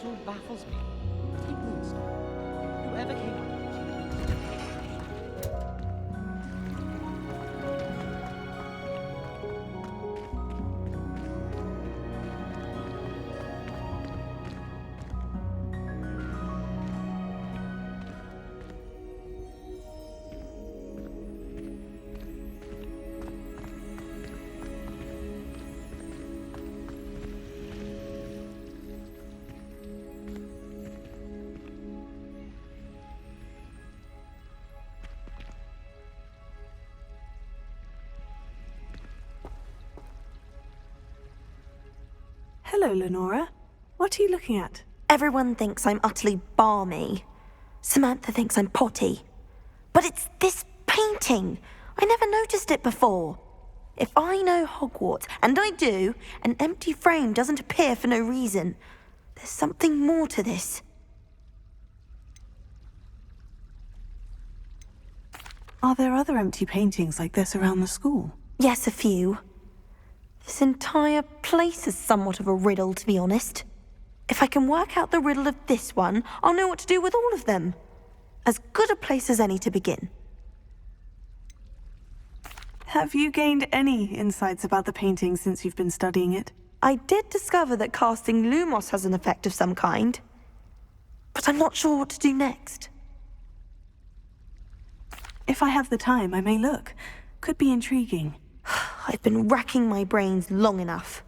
all baffles me. Take Moonstone. Whoever came up with it. Hello, Lenora. What are you looking at? Everyone thinks I'm utterly balmy. Samantha thinks I'm potty. But it's this painting. I never noticed it before. If I know Hogwarts, and I do, an empty frame doesn't appear for no reason. There's something more to this. Are there other empty paintings like this around the school? Yes, a few. This entire place is somewhat of a riddle, to be honest. If I can work out the riddle of this one, I'll know what to do with all of them. As good a place as any to begin. Have you gained any insights about the painting since you've been studying it? I did discover that casting Lumos has an effect of some kind. But I'm not sure what to do next. If I have the time, I may look. Could be intriguing. I've been racking my brains long enough.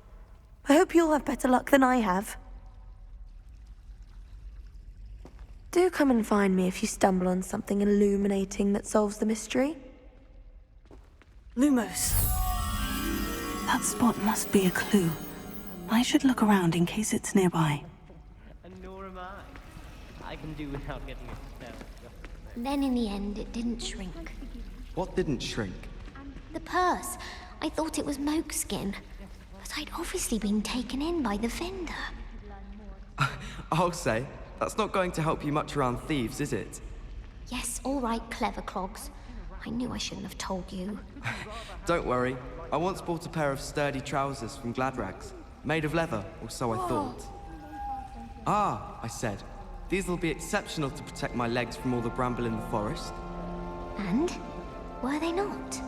I hope you'll have better luck than I have. Do come and find me if you stumble on something illuminating that solves the mystery. Lumos. That spot must be a clue. I should look around in case it's nearby. And nor am I. I can do without getting a spell. Then in the end, it didn't shrink. What didn't shrink? The purse. I thought it was moke skin. But I'd obviously been taken in by the vendor. I'll say, that's not going to help you much around thieves, is it? Yes, all right, clever clogs. I knew I shouldn't have told you. Don't worry. I once bought a pair of sturdy trousers from Gladrags, made of leather, or so I thought. Ah, I said, these will be exceptional to protect my legs from all the bramble in the forest. And? Were they not?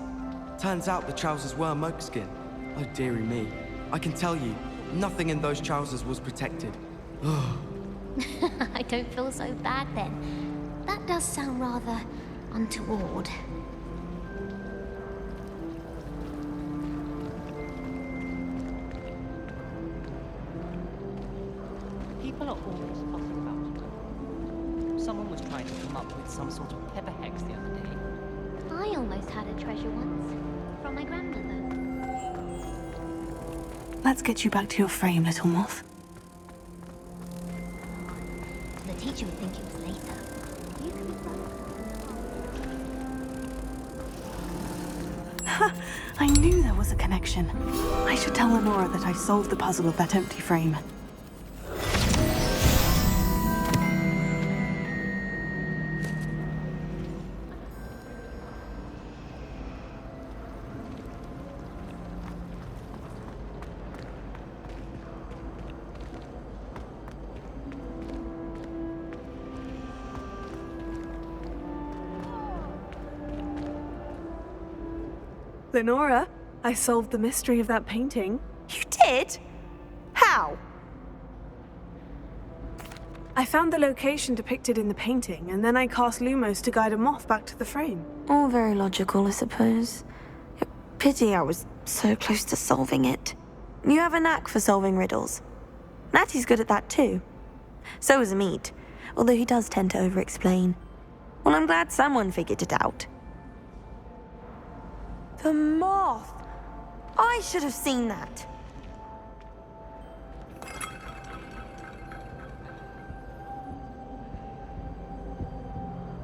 Turns out the trousers were mokeskin. Oh dearie me. I can tell you, nothing in those trousers was protected. I don't feel so bad then. That does sound rather untoward. People are always fussing about it. Someone was trying to come up with some sort of pepper hex the other day. I almost had a treasure once. From my grandmother. Let's get you back to your frame, little moth. The teacher would think it was later. You can be right. Ha! I knew there was a connection. I should tell Lenora that I solved the puzzle of that empty frame. Lenora, I solved the mystery of that painting. You did? How? I found the location depicted in the painting, and then I cast Lumos to guide a moth back to the frame. All very logical, I suppose. Pity I was so close to solving it. You have a knack for solving riddles. Natty's good at that too. So is Amit, although he does tend to over-explain. Well, I'm glad someone figured it out. The moth! I should have seen that.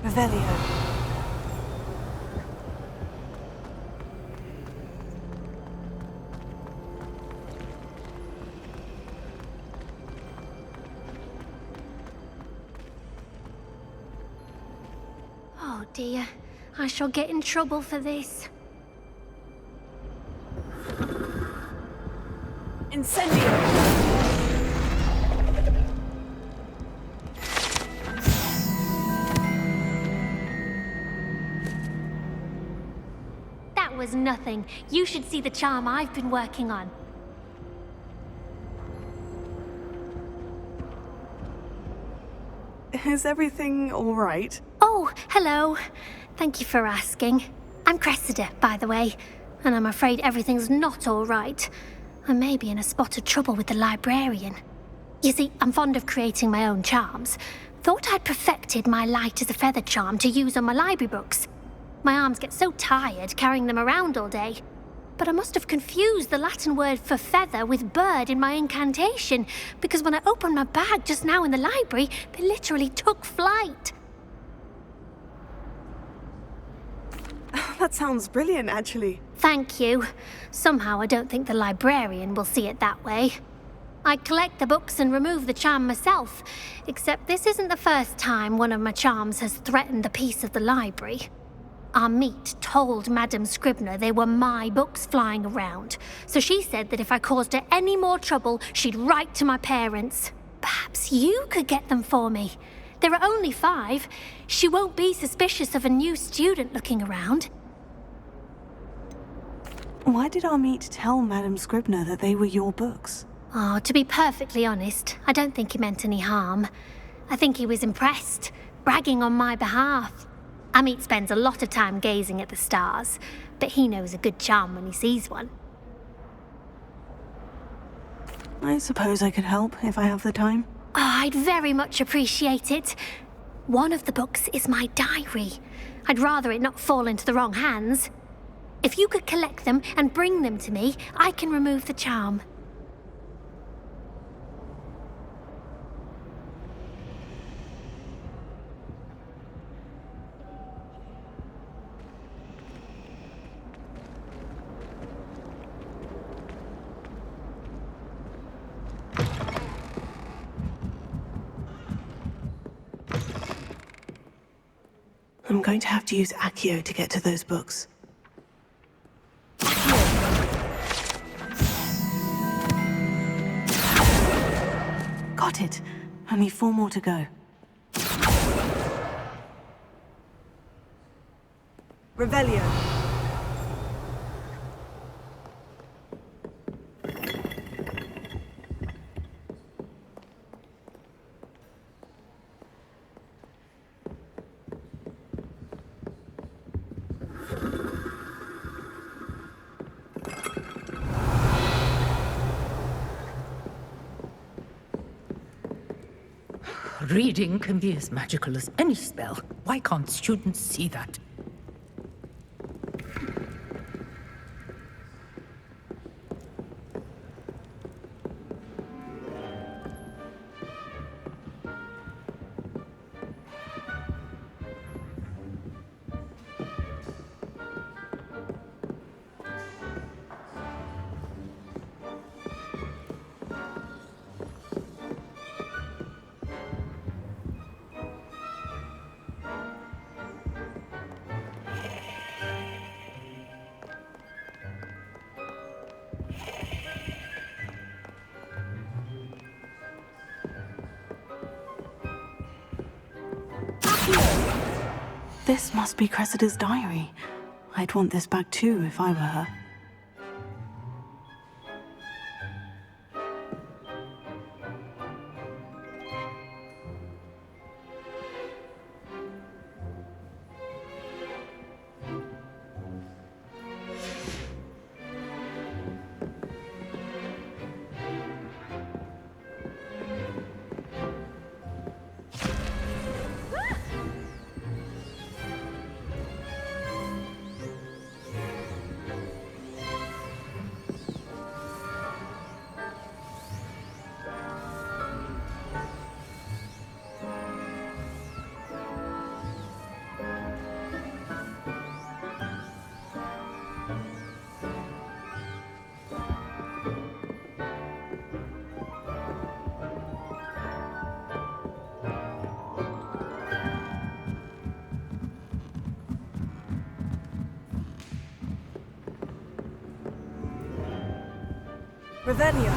Revelio. Oh dear, I shall get in trouble for this. Incendio! nothing. You should see the charm I've been working on. Is everything all right? Oh, hello. Thank you for asking. I'm Cressida, by the way, and I'm afraid everything's not all right. I may be in a spot of trouble with the librarian. You see, I'm fond of creating my own charms. Thought I'd perfected my light as a feather charm to use on my library books. My arms get so tired carrying them around all day. But I must have confused the Latin word for feather with bird in my incantation, because when I opened my bag just now in the library, they literally took flight. That sounds brilliant, actually. Thank you. Somehow I don't think the librarian will see it that way. I collect the books and remove the charm myself, except this isn't the first time one of my charms has threatened the peace of the library. Our meet told Madame Scribner they were my books flying around, so she said that if I caused her any more trouble, she'd write to my parents. Perhaps you could get them for me. There are only 5. She won't be suspicious of a new student looking around. Why did our meet tell Madame Scribner that they were your books? Oh, to be perfectly honest, I don't think he meant any harm. I think he was impressed, bragging on my behalf. Amit spends a lot of time gazing at the stars, but he knows a good charm when he sees one. I suppose I could help if I have the time. Oh, I'd very much appreciate it. One of the books is my diary. I'd rather it not fall into the wrong hands. If you could collect them and bring them to me, I can remove the charm. I'm going to have to use Accio to get to those books. Got it. Only 4 more to go. Revelio. Reading can be as magical as any spell. Why can't students see that? This must be Cressida's diary. I'd want this back too if I were her. Revelio.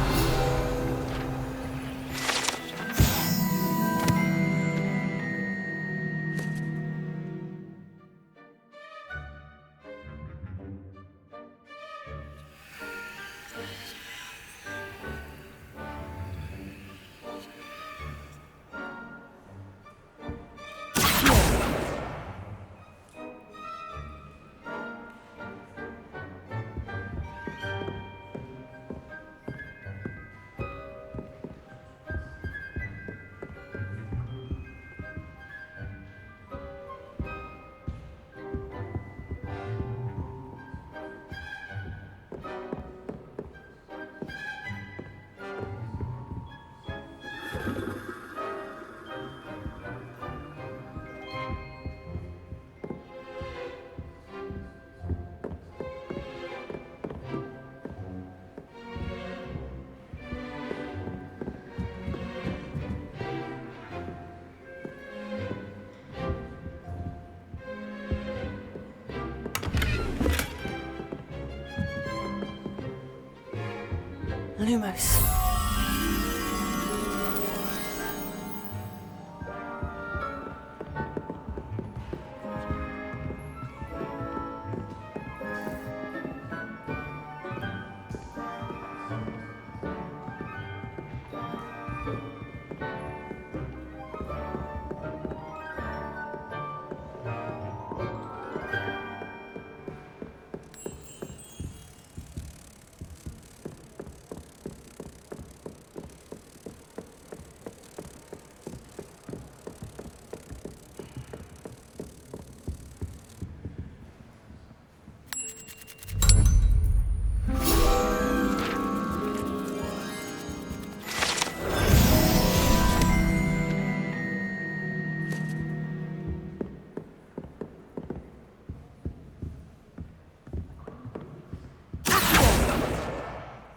Lumos.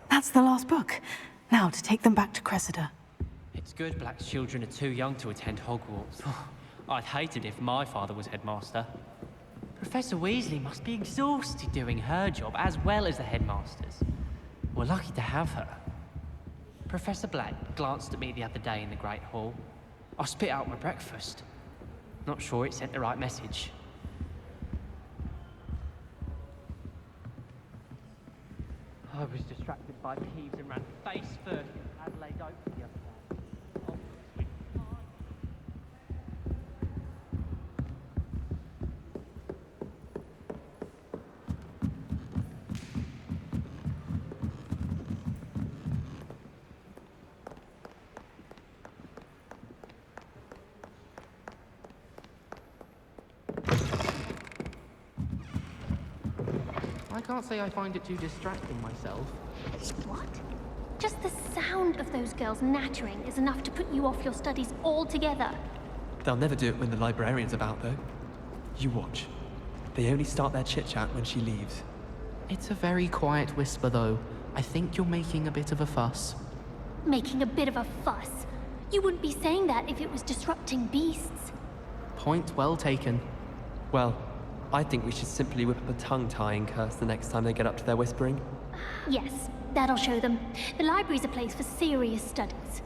That's the last book. Now to take them back to Cressida. It's good Black's children are too young to attend Hogwarts. I'd hate it if my father was headmaster. Professor Weasley must be exhausted doing her job as well as the headmaster's. We're lucky to have her. Professor Black glanced at me the other day in the Great Hall. I spit out my breakfast. Not sure it sent the right message. I was distracted by Peeves and ran face first into Adelaide Oak the other day. Oh, sweet God. I can't say I find it too distracting myself. What? Just the sound of those girls nattering is enough to put you off your studies altogether. They'll never do it when the librarian's about, though. You watch. They only start their chit-chat when she leaves. It's a very quiet whisper, though. I think you're making a bit of a fuss. Making a bit of a fuss. You wouldn't be saying that if it was disrupting beasts. Point well taken. Well, I think we should simply whip up a tongue-tying curse the next time they get up to their whispering. Yes, that'll show them. The library's a place for serious studies,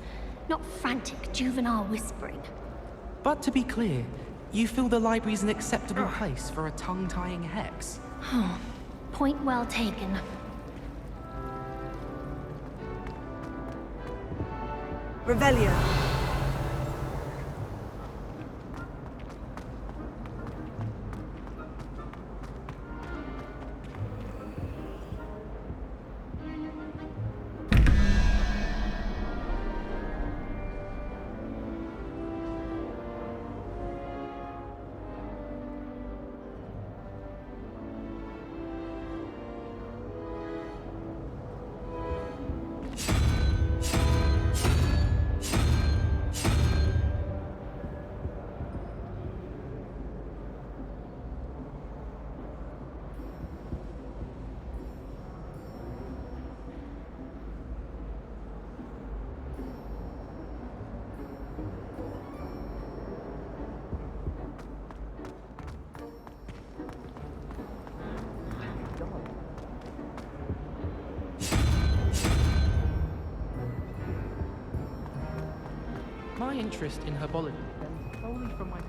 not frantic juvenile whispering. But to be clear, you feel the library's an acceptable place for a tongue-tying hex? Point well taken. Revelio. My interest in herbology stems solely from my...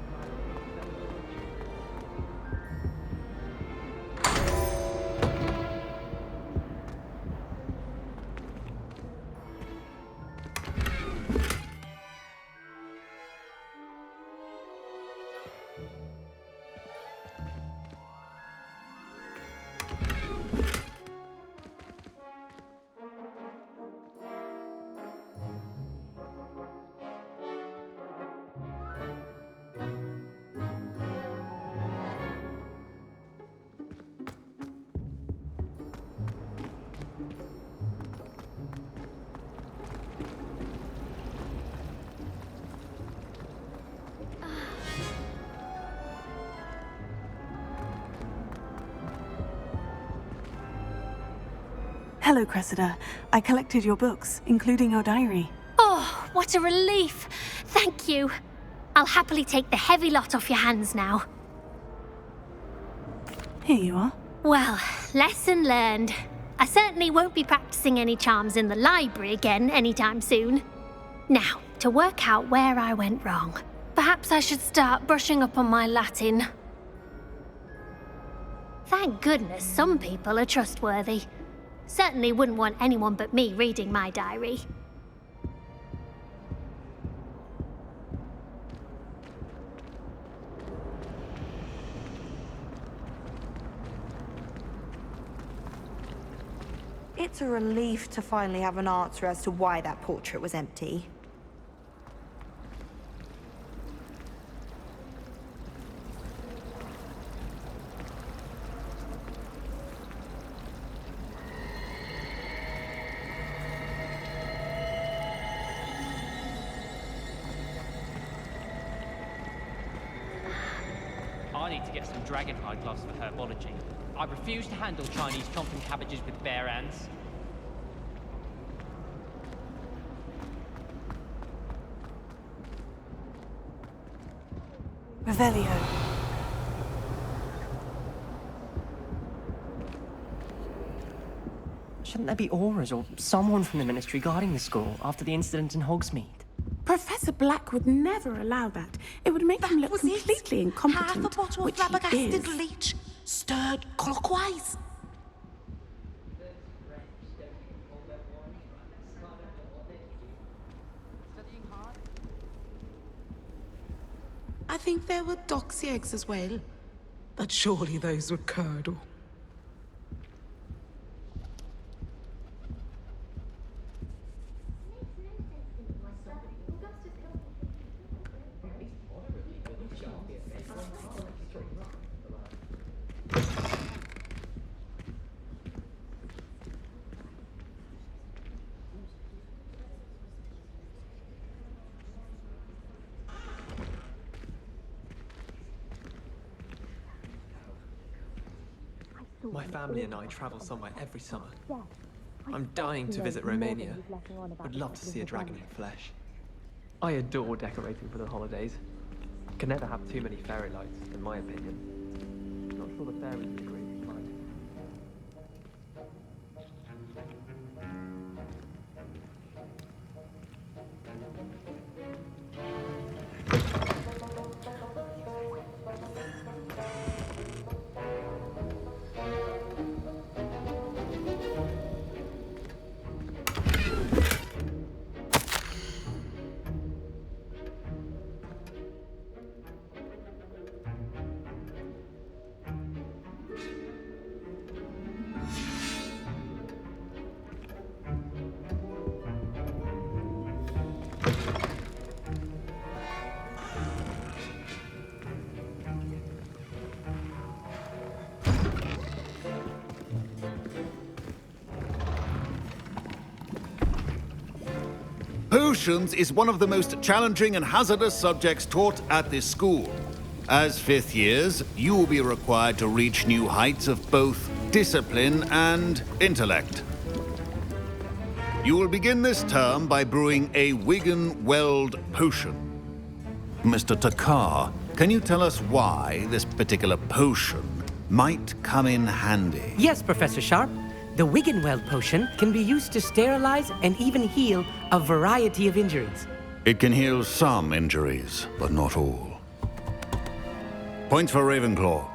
Hello, Cressida. I collected your books, including your diary. Oh, what a relief! Thank you. I'll happily take the heavy lot off your hands now. Here you are. Well, lesson learned. I certainly won't be practicing any charms in the library again anytime soon. Now, to work out where I went wrong. Perhaps I should start brushing up on my Latin. Thank goodness some people are trustworthy. Certainly wouldn't want anyone but me reading my diary. It's a relief to finally have an answer as to why that portrait was empty. I need to get some dragonhide gloves for Herbology. I refuse to handle Chinese chomping cabbages with bare hands. Revelio. Shouldn't there be auras or someone from the Ministry guarding the school after the incident in Hogsmeade? Professor Black would never allow that. It would make him look completely incompetent, Half a bottle of which he flabbergasted is. leech, stirred clockwise. I think there were doxy eggs as well. But surely those were curdle. My family and I travel somewhere every summer. I'm dying to visit Romania. Would love to see a dragon in flesh. I adore decorating for the holidays. Can never have too many fairy lights, in my opinion. Not sure the fairies would agree with mine. Potions is one of the most challenging and hazardous subjects taught at this school. As fifth years, you will be required to reach new heights of both discipline and intellect. You will begin this term by brewing a Wigan-Weld potion. Mr. Takar, can you tell us why this particular potion might come in handy? Yes, Professor Sharp. The Wigan-Weld potion can be used to sterilize and even heal a variety of injuries. It can heal some injuries, but not all. Points for Ravenclaw.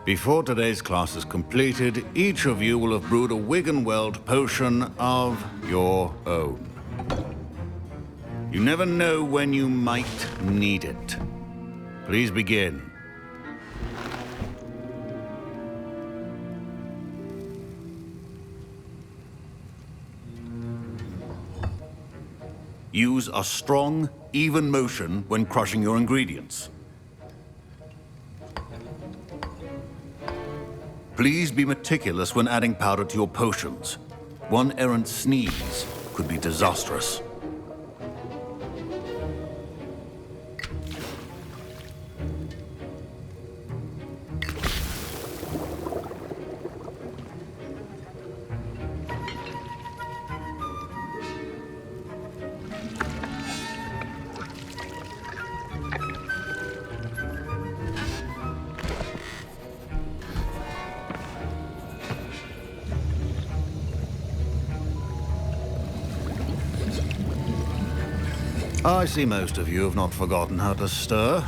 Before today's class is completed, each of you will have brewed a Wigan-Weld potion of your own. You never know when you might need it. Please begin. Use a strong, even motion when crushing your ingredients. Please be meticulous when adding powder to your potions. One errant sneeze could be disastrous. I see most of you have not forgotten how to stir.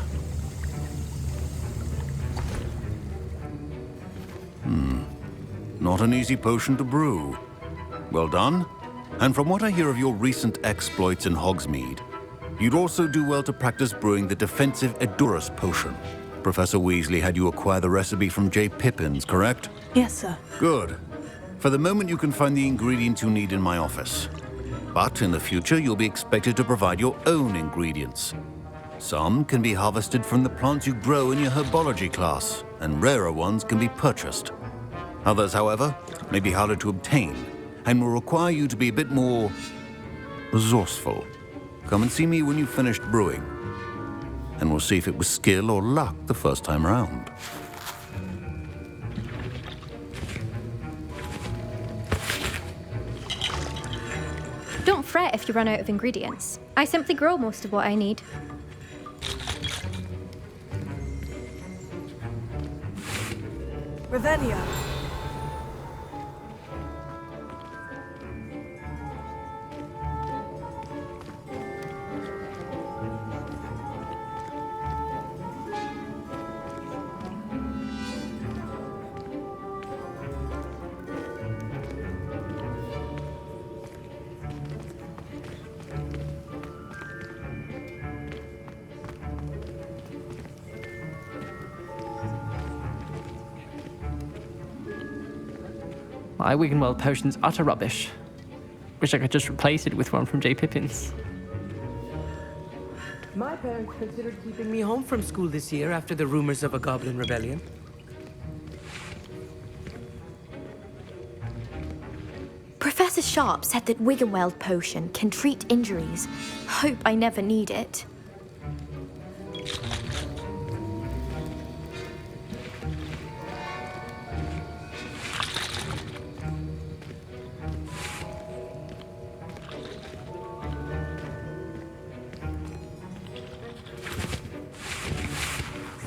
Not an easy potion to brew. Well done. And from what I hear of your recent exploits in Hogsmeade, you'd also do well to practice brewing the defensive Edurus potion. Professor Weasley had you acquire the recipe from J. Pippin's, correct? Yes, sir. Good. For the moment, you can find the ingredients you need in my office. But in the future, you'll be expected to provide your own ingredients. Some can be harvested from the plants you grow in your Herbology class, and rarer ones can be purchased. Others, however, may be harder to obtain, and will require you to be a bit more resourceful. Come and see me when you've finished brewing, and we'll see if it was skill or luck the first time around. Don't fret if you run out of ingredients. I simply grow most of what I need. Revelio. My Wiggenweld potion's utter rubbish. Wish I could just replace it with one from J. Pippin's. My parents considered keeping me home from school this year after the rumors of a goblin rebellion. Professor Sharp said that Wiggenweld potion can treat injuries. Hope I never need it.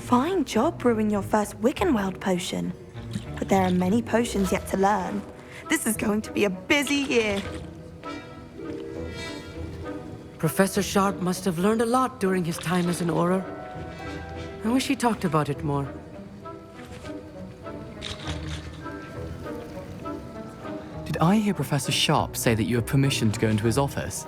Fine job brewing your first Wiggenweld potion. But there are many potions yet to learn. This is going to be a busy year. Professor Sharp must have learned a lot during his time as an Auror. I wish he talked about it more. Did I hear Professor Sharp say that you have permission to go into his office?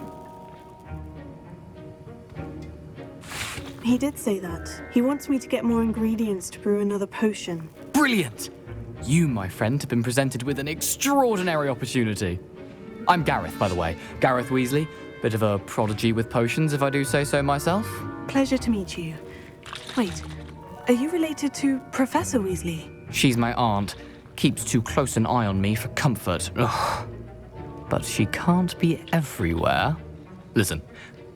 He did say that. He wants me to get more ingredients to brew another potion. Brilliant! You, my friend, have been presented with an extraordinary opportunity. I'm Gareth, by the way. Gareth Weasley. Bit of a prodigy with potions, if I do say so myself. Pleasure to meet you. Wait, are you related to Professor Weasley? She's my aunt. Keeps too close an eye on me for comfort. Ugh. But she can't be everywhere. Listen,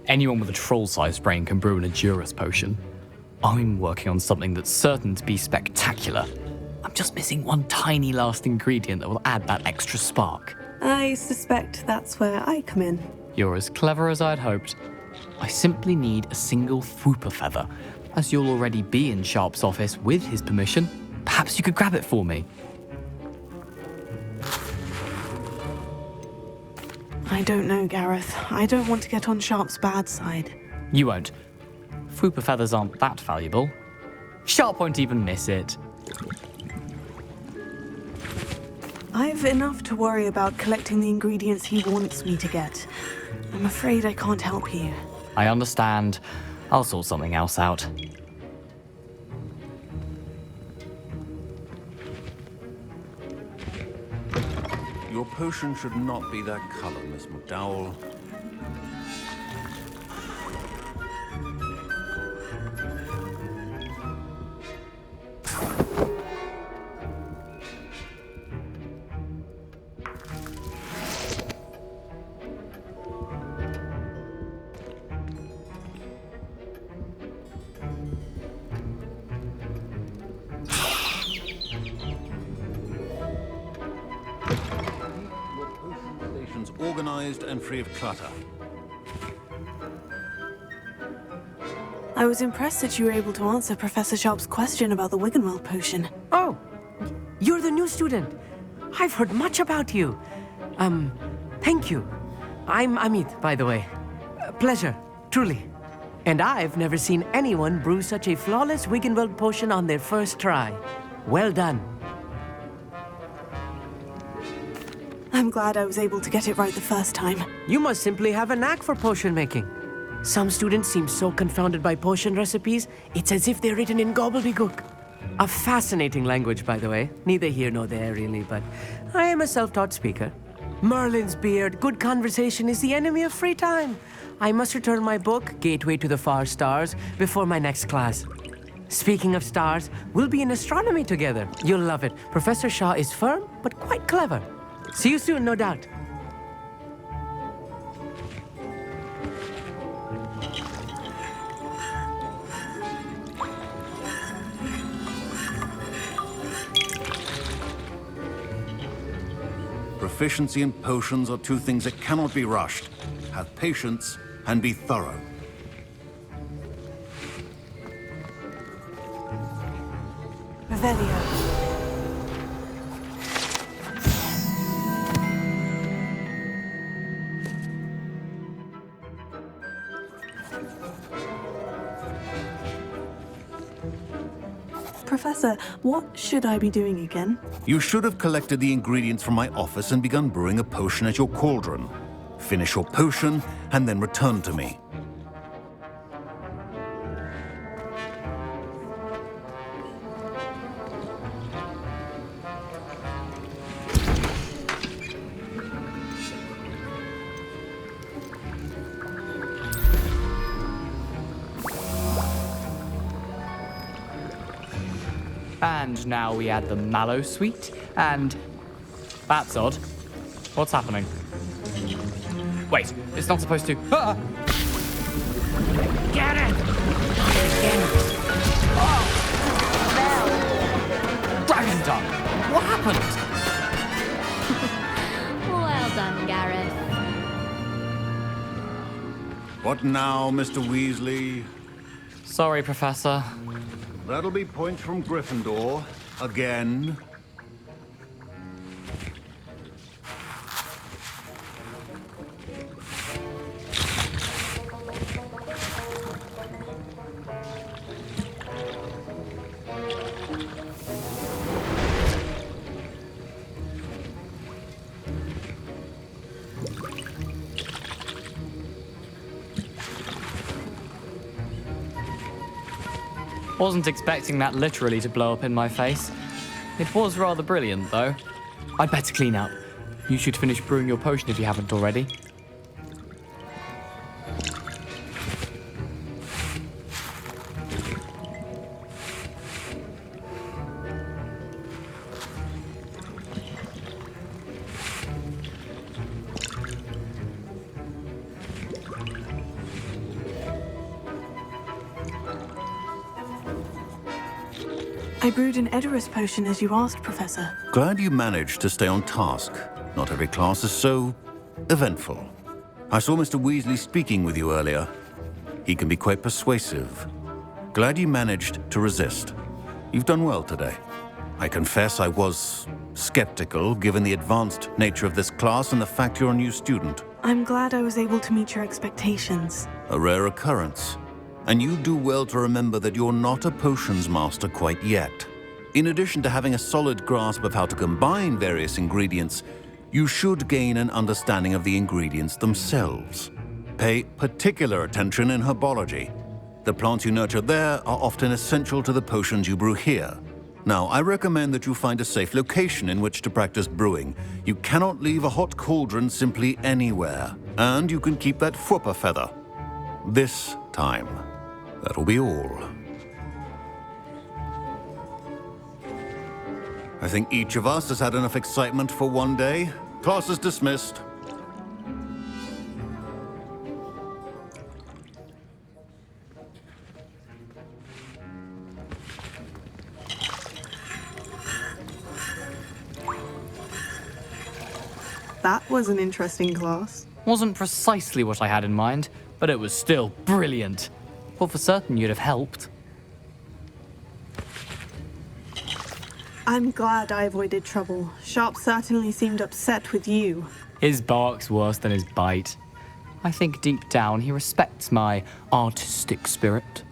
anyone with a troll-sized brain can brew an Edurus potion. I'm working on something that's certain to be spectacular. I'm just missing one tiny last ingredient that will add that extra spark. I suspect that's where I come in. You're as clever as I'd hoped. I simply need a single Fwooper feather. As you'll already be in Sharp's office with his permission, perhaps you could grab it for me. I don't know, Gareth. I don't want to get on Sharp's bad side. You won't. Fwooper feathers aren't that valuable. Sharp won't even miss it. I've enough to worry about collecting the ingredients he wants me to get. I'm afraid I can't help you. I understand. I'll sort something else out. Your potion should not be that color, Miss McDowell. Organized and free of clutter. I was impressed that you were able to answer Professor Sharp's question about the Wiggenweld potion. Oh, you're the new student. I've heard much about you. Thank you. I'm Amit, by the way. Pleasure Truly. And I've never seen anyone brew such a flawless Wiggenweld potion on their first try. Well done. I'm glad I was able to get it right the first time. You must simply have a knack for potion making. Some students seem so confounded by potion recipes, it's as if they're written in gobbledygook. A fascinating language, by the way. Neither here nor there, really, but I am a self-taught speaker. Merlin's beard, good conversation is the enemy of free time. I must return my book, Gateway to the Far Stars, before my next class. Speaking of stars, we'll be in astronomy together. You'll love it. Professor Shaw is firm, but quite clever. See you soon, no doubt. Proficiency and potions are two things that cannot be rushed. Have patience and be thorough. Revelio. Professor, what should I be doing again? You should have collected the ingredients from my office and begun brewing a potion at your cauldron. Finish your potion and then return to me. And now we add the mallow sweet, and... That's odd. What's happening? Wait, it's not supposed to... Ah! Get it! Dragon tongue! What happened? Well done, Gareth. What now, Mr. Weasley? Sorry, Professor. That'll be points from Gryffindor. Again. Wasn't expecting that literally to blow up in my face. It was rather brilliant, though. I'd better clean up. You should finish brewing your potion if you haven't already. I brewed an Edorus potion as you asked, Professor. Glad you managed to stay on task. Not every class is so eventful. I saw Mr. Weasley speaking with you earlier. He can be quite persuasive. Glad you managed to resist. You've done well today. I confess I was skeptical, given the advanced nature of this class and the fact you're a new student. I'm glad I was able to meet your expectations. A rare occurrence. And you do well to remember that you're not a potions master quite yet. In addition to having a solid grasp of how to combine various ingredients, you should gain an understanding of the ingredients themselves. Pay particular attention in herbology. The plants you nurture there are often essential to the potions you brew here. Now, I recommend that you find a safe location in which to practice brewing. You cannot leave a hot cauldron simply anywhere. And you can keep that Hufflepuff feather. This time. That'll be all. I think each of us has had enough excitement for one day. Class is dismissed. That was an interesting class. Wasn't precisely what I had in mind, but it was still brilliant. Thought for certain you'd have helped. I'm glad I avoided trouble. Sharp certainly seemed upset with you. His bark's worse than his bite. I think deep down he respects my artistic spirit.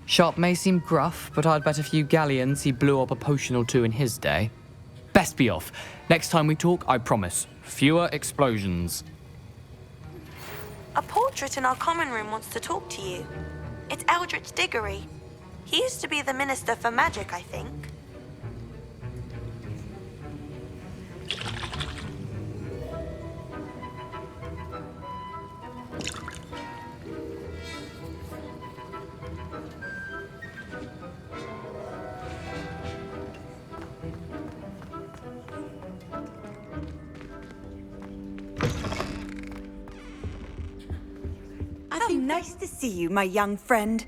Sharp may seem gruff, but I'd bet a few galleons he blew up a potion or two in his day. Best be off. Next time we talk, I promise, fewer explosions. A portrait in our common room wants to talk to you. It's Eldritch Diggory. He used to be the Minister for Magic, I think. Nice to see you, my young friend.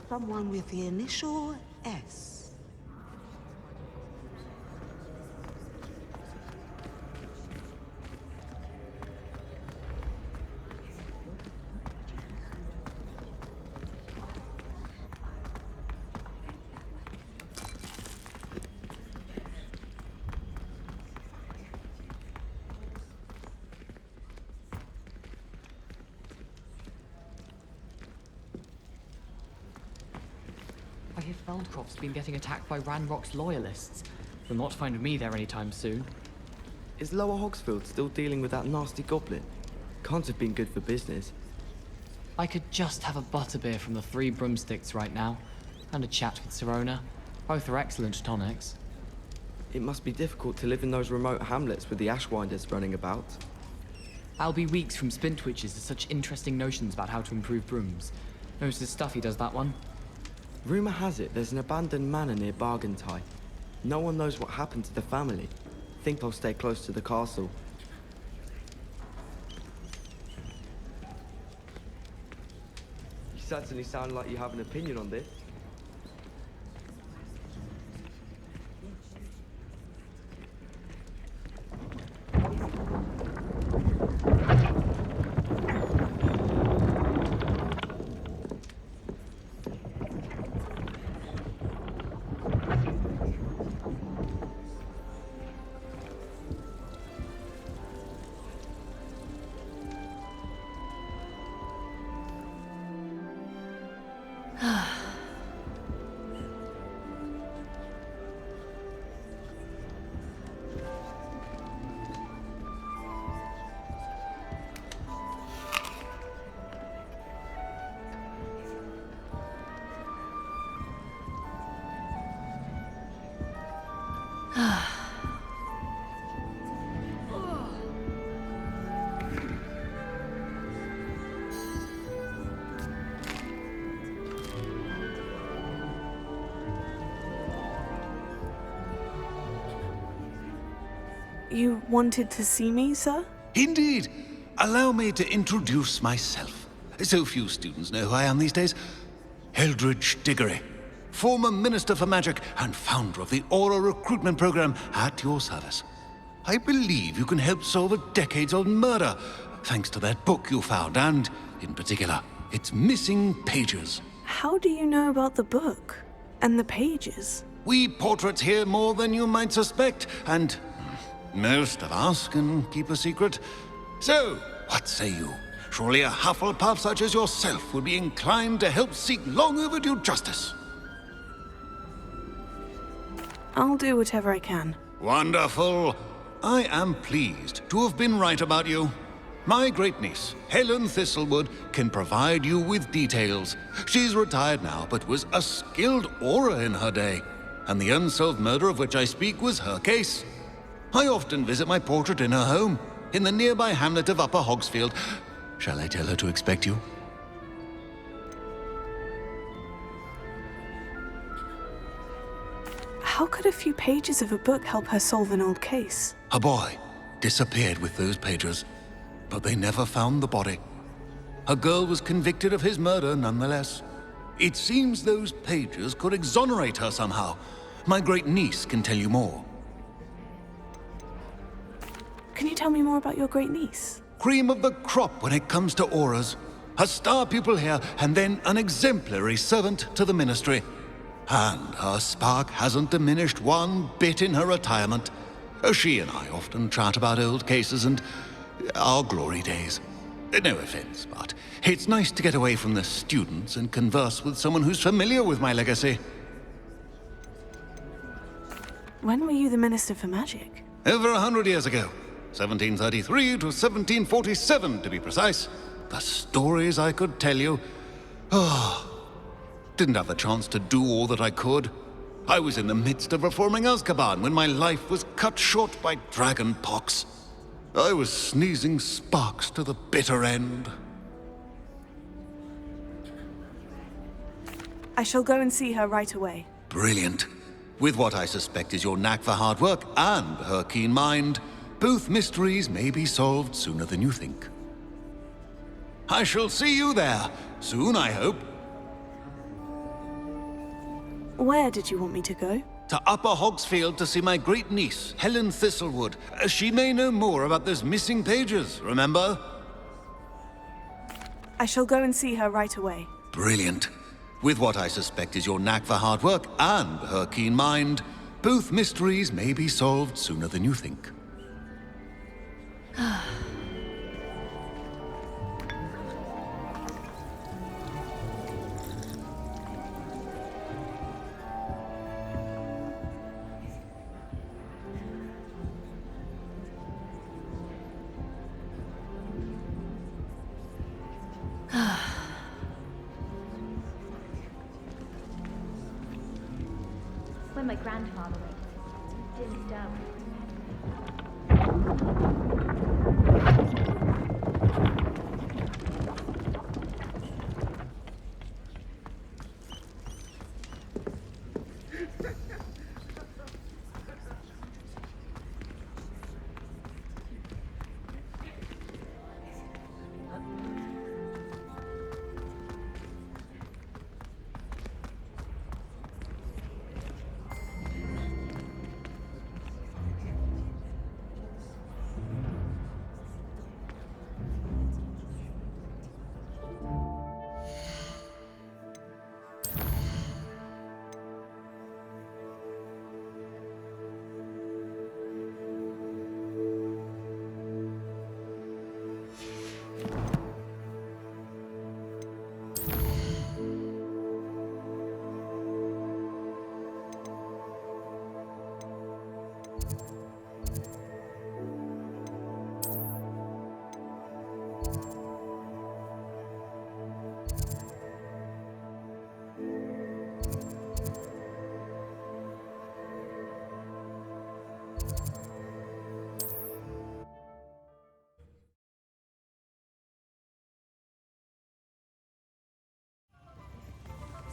Someone with the initial S. I hear Feldcroft's been getting attacked by Ranrock's loyalists. They'll not find me there anytime soon. Is Lower Hogsfield still dealing with that nasty goblin? Can't have been good for business. I could just have a butterbeer from the Three Broomsticks right now, and a chat with Serona. Both are excellent tonics. It must be difficult to live in those remote hamlets with the Ashwinders running about. I'll be weeks from Spintwitches to such interesting notions about how to improve brooms. Knows his stuff, he does that one. Rumour has it there's an abandoned manor near Bargantine. No one knows what happened to the family. Think I'll stay close to the castle. You certainly sound like you have an opinion on this. You wanted to see me, sir? Indeed. Allow me to introduce myself. So few students know who I am these days. Eldridge Diggory, former Minister for Magic and founder of the Aura Recruitment Program, at your service. I believe you can help solve a decades-old murder, thanks to that book you found, and, in particular, its missing pages. How do you know about the book? And the pages? We portraits hear more than you might suspect, and most of us can keep a secret. So, what say you? Surely a Hufflepuff such as yourself would be inclined to help seek long overdue justice. I'll do whatever I can. Wonderful. I am pleased to have been right about you. My great-niece, Helen Thistlewood, can provide you with details. She's retired now, but was a skilled aura in her day. And the unsolved murder of which I speak was her case. I often visit my portrait in her home, in the nearby hamlet of Upper Hogsfield. Shall I tell her to expect you? How could a few pages of a book help her solve an old case? A boy disappeared with those pages, but they never found the body. A girl was convicted of his murder nonetheless. It seems those pages could exonerate her somehow. My great-niece can tell you more. Can you tell me more about your great-niece? Cream of the crop when it comes to auras. A star pupil here, and then an exemplary servant to the ministry. And her spark hasn't diminished one bit in her retirement. She and I often chat about old cases and our glory days. No offense, but it's nice to get away from the students and converse with someone who's familiar with my legacy. When were you the Minister for Magic? Over 100 years ago. 1733 to 1747, to be precise. The stories I could tell you. Didn't have the chance to do all that I could. I was in the midst of reforming Azkaban when my life was cut short by dragon pox. I was sneezing sparks to the bitter end. I shall go and see her right away. Brilliant. With what I suspect is your knack for hard work and her keen mind, both mysteries may be solved sooner than you think. I shall see you there, soon I hope. Where did you want me to go? To Upper Hogsfield to see my great-niece, Helen Thistlewood. She may know more about those missing pages, remember? I shall go and see her right away. Brilliant. With what I suspect is your knack for hard work and her keen mind, both mysteries may be solved sooner than you think. where my grandfather lived. Dim Sterling.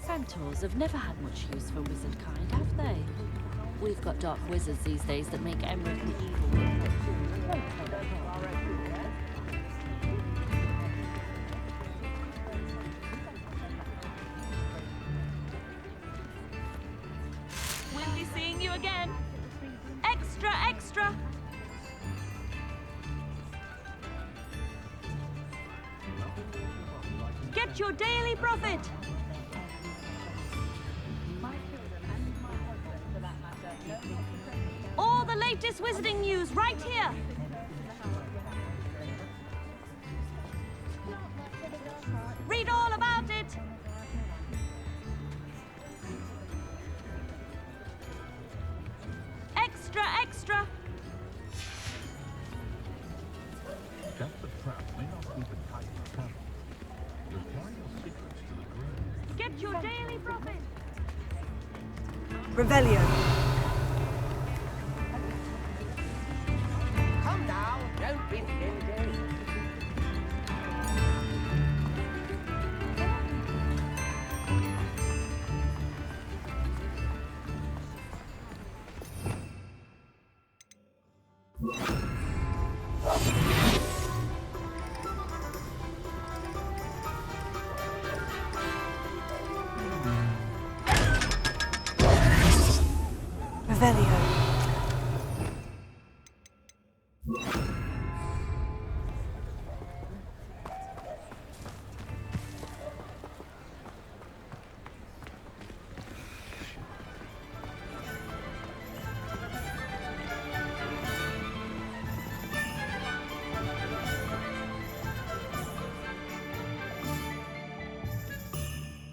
Centaurs have never had much use for wizard kind, have they? We've got dark wizards these days that make Emmerich the evil. We'll be seeing you again. Extra, extra! Get your daily profit! All the latest wizarding news right here! Read all about it! Extra, extra! Get your daily profit! Revelio. Come down, don't be stingy. Revelio.